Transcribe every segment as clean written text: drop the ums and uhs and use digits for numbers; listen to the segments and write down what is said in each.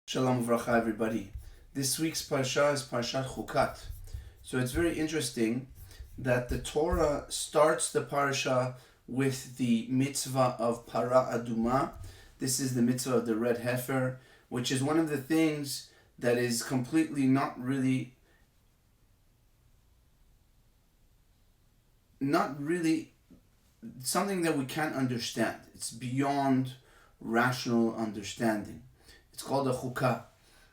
Shalom Uvracha, everybody. This week's Parashat is Parashat Chukat. So it's very interesting that the Torah starts the Parasha with the mitzvah of Para Aduma. This is the mitzvah of the red heifer, which is one of the things that is completely not really something that we can't understand. It's beyond rational understanding. It's called a chukah.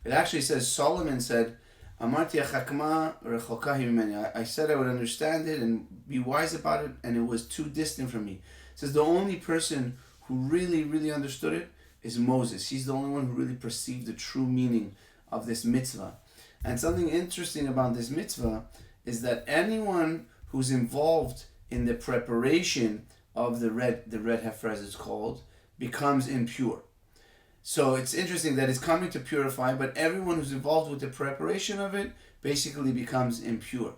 It actually says, Solomon said, Amarti achakma rechoka himeni. I said I would understand it and be wise about it, and it was too distant from me. It says the only person who really understood it is Moses. He's the only one who really perceived the true meaning of this mitzvah. And something interesting about this mitzvah is that anyone who's involved in the preparation of the red heifer, as it's called, becomes impure. So it's interesting that it's coming to purify, but everyone who's involved with the preparation of it basically becomes impure.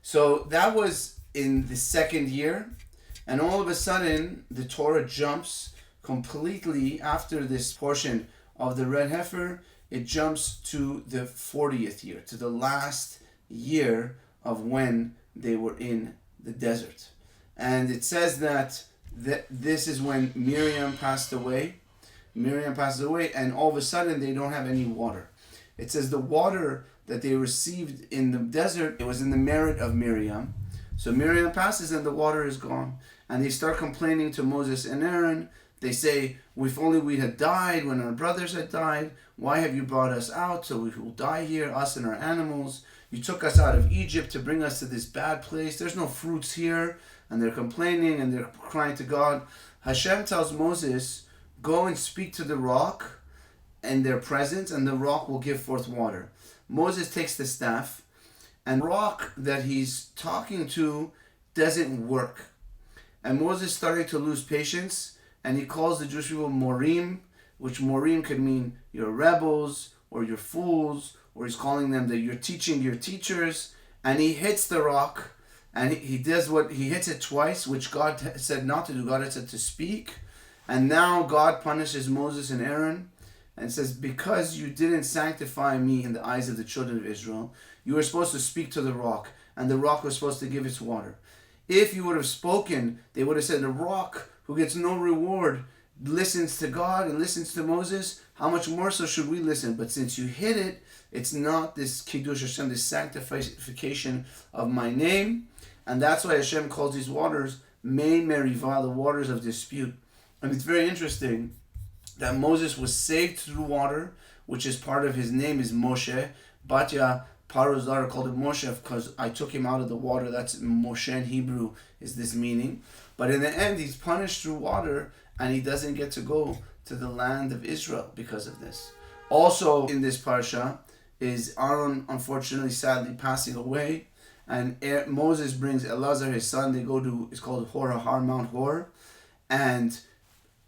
So that was in the second year, and all of a sudden the Torah jumps completely after this portion of the red heifer. It jumps to the 40th year, to the last year of when they were in the desert. And it says that this is when Miriam passed away. And all of a sudden they don't have any water. It says the water that they received in the desert, it was in the merit of Miriam. So Miriam passes and the water is gone. And they start complaining to Moses and Aaron. They say, if only we had died when our brothers had died, why have you brought us out so we will die here, us and our animals? You took us out of Egypt to bring us to this bad place. There's no fruits here. And they're complaining and they're crying to God. Hashem tells Moses, go and speak to the rock in their presence, and the rock will give forth water. Moses takes the staff, and the rock that he's talking to doesn't work. And Moses started to lose patience, and he calls the Jewish people Morim, which Morim could mean you're rebels, or you're fools, or he's calling them that you're teaching your teachers. And he hits the rock, and he hits it twice, which God said not to do. God had said to speak. And now God punishes Moses and Aaron and says, because you didn't sanctify me in the eyes of the children of Israel, you were supposed to speak to the rock, and the rock was supposed to give its water. If you would have spoken, they would have said, the rock who gets no reward listens to God and listens to Moses. How much more so should we listen? But since you hid it, it's not this Kiddush Hashem, this sanctification of my name. And that's why Hashem calls these waters Mei Merivah, the waters of dispute. And it's very interesting that Moses was saved through water, which is part of his name is Moshe. Batya, Paro's daughter, called him Moshe because I took him out of the water. That's Moshe in Hebrew is this meaning. But in the end, he's punished through water, and he doesn't get to go to the land of Israel because of this. Also in this parsha is Aaron, unfortunately, sadly passing away. And Moses brings Elazar, his son. They go to, it's called Hor HaHar, Mount Hor. And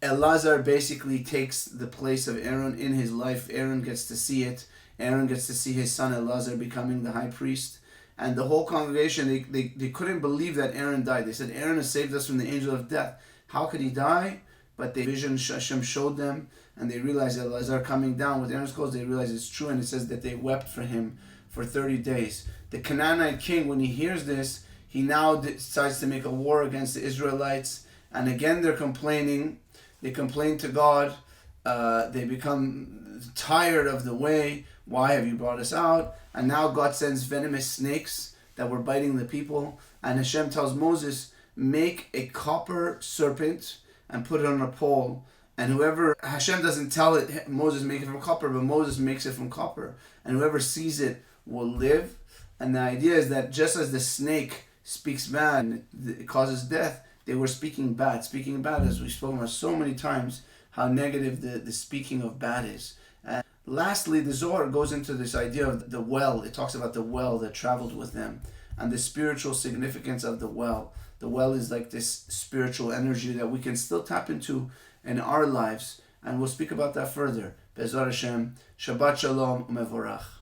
Elazar basically takes the place of Aaron in his life. Aaron gets to see it. Aaron gets to see his son Elazar becoming the high priest. And the whole congregation, they couldn't believe that Aaron died. They said, Aaron has saved us from the angel of death. How could he die? But the vision Hashem showed them, and they realized that Elazar coming down with Aaron's clothes, they realized it's true, and it says that they wept for him for 30 days. The Canaanite king, when he hears this, he now decides to make a war against the Israelites. And again, they're complaining. They complain to God. They become tired of the way. Why have you brought us out? And now God sends venomous snakes that were biting the people. And Hashem tells Moses, make a copper serpent and put it on a pole. And whoever, Hashem doesn't tell it, Moses make it from copper, but Moses makes it from copper. And whoever sees it will live. And the idea is that just as the snake speaks bad and it causes death, they were speaking bad, as we've spoken about so many times, how negative the speaking of bad is. And lastly, the Zohar goes into this idea of the well. It talks about the well that traveled with them and the spiritual significance of the well. The well is like this spiritual energy that we can still tap into in our lives. And we'll speak about that further. Be'ezrat Hashem, Shabbat Shalom U'Mevorach.